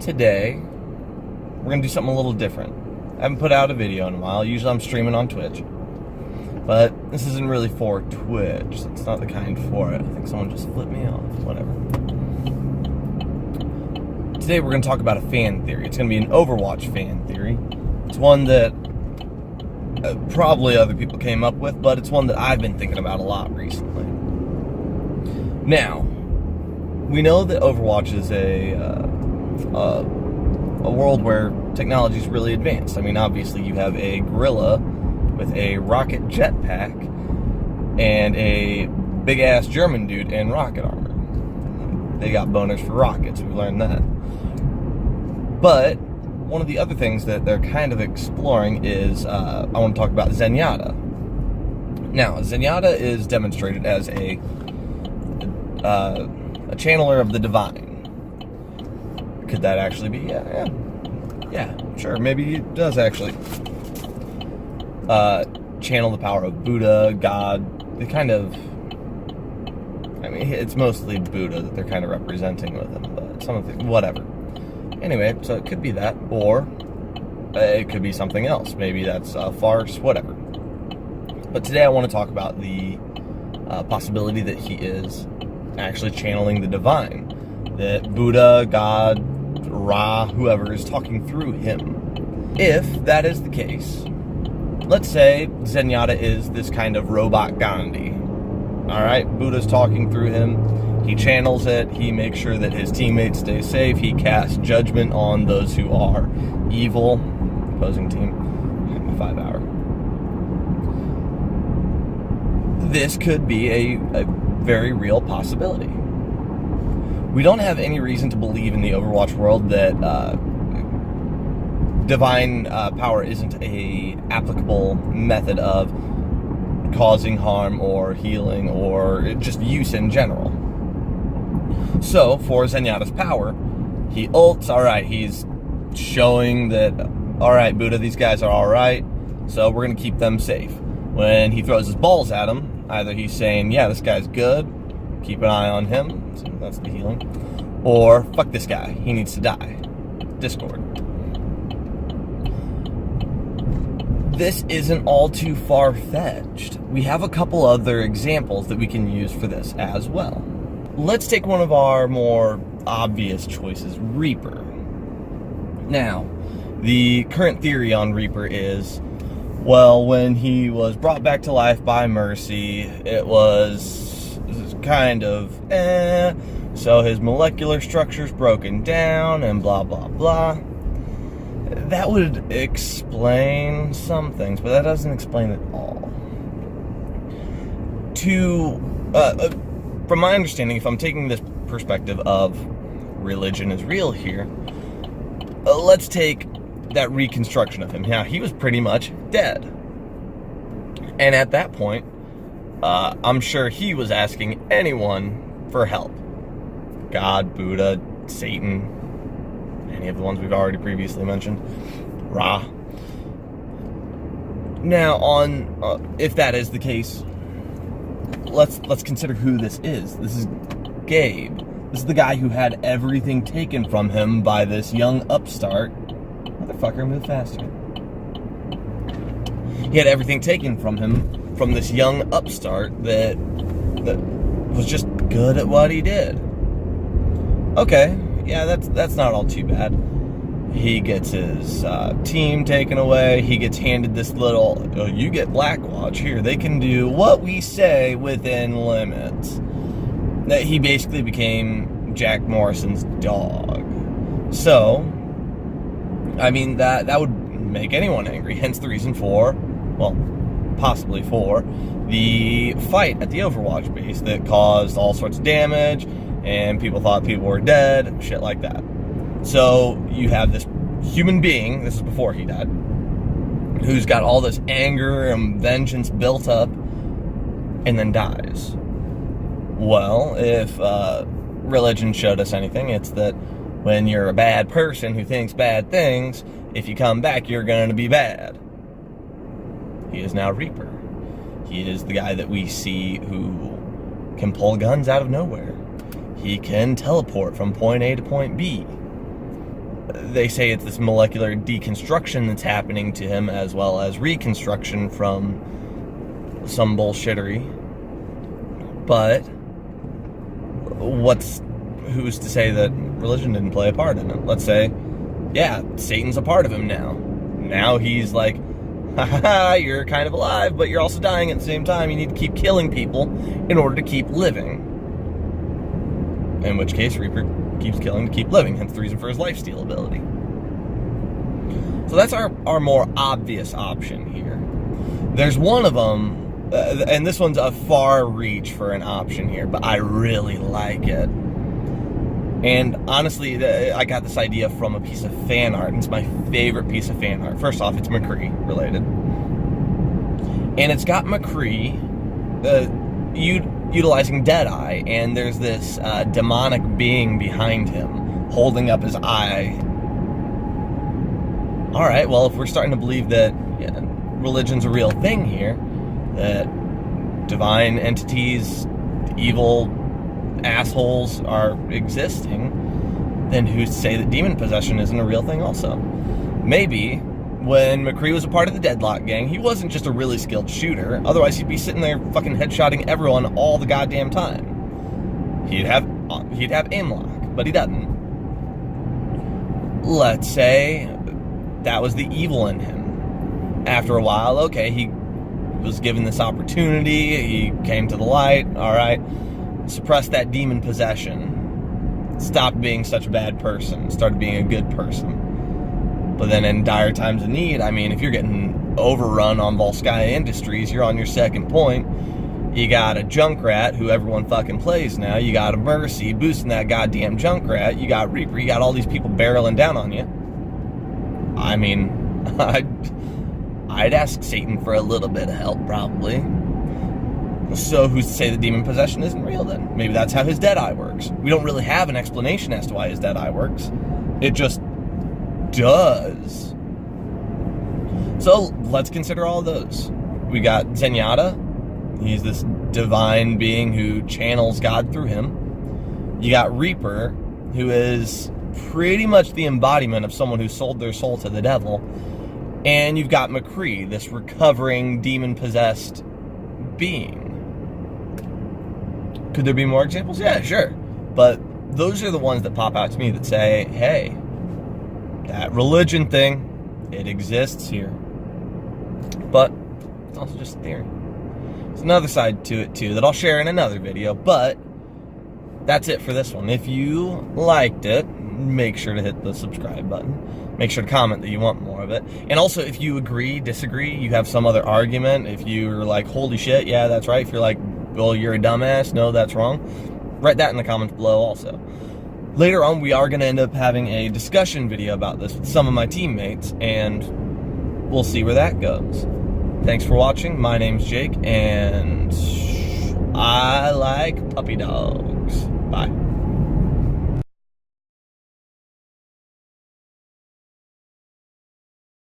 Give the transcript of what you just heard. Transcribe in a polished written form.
today we're gonna do something a little different. I haven't put out a video in a while. Usually I'm streaming on Twitch, but this isn't really for Twitch. It's not the kind for it. I think someone just flipped me off. Whatever. Today we're gonna talk about a fan theory. It's gonna be an Overwatch fan theory. It's one that probably other people came up with, but it's one that I've been thinking about a lot recently. Now, we know that Overwatch is a world where technology is really advanced. I mean, obviously you have a gorilla with a rocket jetpack and a big-ass German dude in rocket armor. They got boners for rockets, we learned that. But one of the other things that they're kind of exploring is, I want to talk about Zenyatta. Now, Zenyatta is demonstrated as a channeler of the divine. Could that actually be? Yeah, sure. Maybe it does actually channel the power of Buddha, God. They kind of, I mean, it's mostly Buddha that they're kind of representing with him, but some of the, whatever. Anyway, so it could be that, or it could be something else. Maybe that's a farce, whatever. But today I want to talk about the possibility that he is actually channeling the divine. That Buddha, God, Ra, whoever is talking through him. If that is the case, let's say Zenyatta is this kind of robot Gandhi. Alright, Buddha's talking through him. He channels it. He makes sure that his teammates stay safe. He casts judgment on those who are evil. Opposing team. 5 hour. This could be a very real possibility. We don't have any reason to believe in the Overwatch world that divine power isn't a applicable method of causing harm or healing or just use in general. So, for Zenyatta's power, he ults, alright, he's showing that, alright, Buddha, these guys are alright, so we're going to keep them safe. When he throws his balls at him, either he's saying, yeah, this guy's good, keep an eye on him, so that's the healing, or fuck this guy, he needs to die. Discord. This isn't all too far-fetched. We have a couple other examples that we can use for this as well. Let's take one of our more obvious choices, Reaper. Now, the current theory on Reaper is, well, when he was brought back to life by Mercy, it was kind of so his molecular structure's broken down and blah, blah, blah. That would explain some things, but that doesn't explain it all. From my understanding, if I'm taking this perspective of religion is real here, let's take that reconstruction of him. Now, he was pretty much dead. And at that point, I'm sure he was asking anyone for help. God, Buddha, Satan, any of the ones we've already previously mentioned, Ra. Now, if that is the case, let's consider who this is. This is Gabe. This is the guy who had everything taken from him by this young upstart. Motherfucker, move faster. He had everything taken from him from this young upstart that was just good at what he did. Okay, yeah, that's not all too bad. He gets his team taken away. He gets handed this little, oh, you get Blackwatch here. They can do what we say within limits. That he basically became Jack Morrison's dog. So, I mean, that would make anyone angry. Hence the reason for, well, possibly for, the fight at the Overwatch base that caused all sorts of damage, and people thought people were dead, shit like that. So, you have this human being, this is before he died, who's got all this anger and vengeance built up, and then dies. Well, if religion showed us anything, it's that when you're a bad person who thinks bad things, if you come back, you're going to be bad. He is now Reaper. He is the guy that we see who can pull guns out of nowhere. He can teleport from point A to point B. they say it's this molecular deconstruction that's happening to him, as well as reconstruction from some bullshittery. But who's to say that religion didn't play a part in it? Let's say, yeah, Satan's a part of him now. Now he's like, ha ha ha, you're kind of alive, but you're also dying at the same time. You need to keep killing people in order to keep living. In which case, Reaper keeps killing to keep living, hence the reason for his lifesteal ability. So that's our more obvious option here. There's one of them, and this one's a far reach for an option here, but I really like it. And honestly, I got this idea from a piece of fan art, and it's my favorite piece of fan art. First off, it's McCree related. And it's got McCree utilizing Deadeye, and there's this demonic being behind him, holding up his eye. Alright, well, if we're starting to believe that religion's a real thing here, that divine entities, evil assholes are existing, then who's to say that demon possession isn't a real thing also? Maybe when McCree was a part of the Deadlock gang, he wasn't just a really skilled shooter, otherwise he'd be sitting there fucking headshotting everyone all the goddamn time. He'd have aim lock, but he doesn't. Let's say that was the evil in him. After a while, okay, he was given this opportunity, he came to the light, alright, suppressed that demon possession, stopped being such a bad person, started being a good person. But then in dire times of need, I mean, if you're getting overrun on Volskaya Industries, you're on your second point, you got a Junkrat, who everyone fucking plays now, you got a Mercy boosting that goddamn Junkrat, you got Reaper, you got all these people barreling down on you. I mean, I'd ask Satan for a little bit of help, probably. So who's to say the demon possession isn't real then? Maybe that's how his Deadeye works. We don't really have an explanation as to why his Deadeye works. It just does. So let's consider all of those. We got Zenyatta. He's this divine being who channels God through him. You got Reaper, who is pretty much the embodiment of someone who sold their soul to the devil. And you've got McCree, this recovering demon-possessed being. Could there be more examples? Yeah, sure. But those are the ones that pop out to me that say, hey, that religion thing, it exists here. But it's also just a theory. There's another side to it, too, that I'll share in another video. But that's it for this one. If you liked it, make sure to hit the subscribe button. Make sure to comment that you want more of it. And also, if you agree, disagree, you have some other argument, if you're like, holy shit, yeah, that's right. If you're like, well, you're a dumbass, no, that's wrong, write that in the comments below also. Later on, we are going to end up having a discussion video about this with some of my teammates, and we'll see where that goes. Thanks for watching. My name's Jake, and I like puppy dogs. Bye.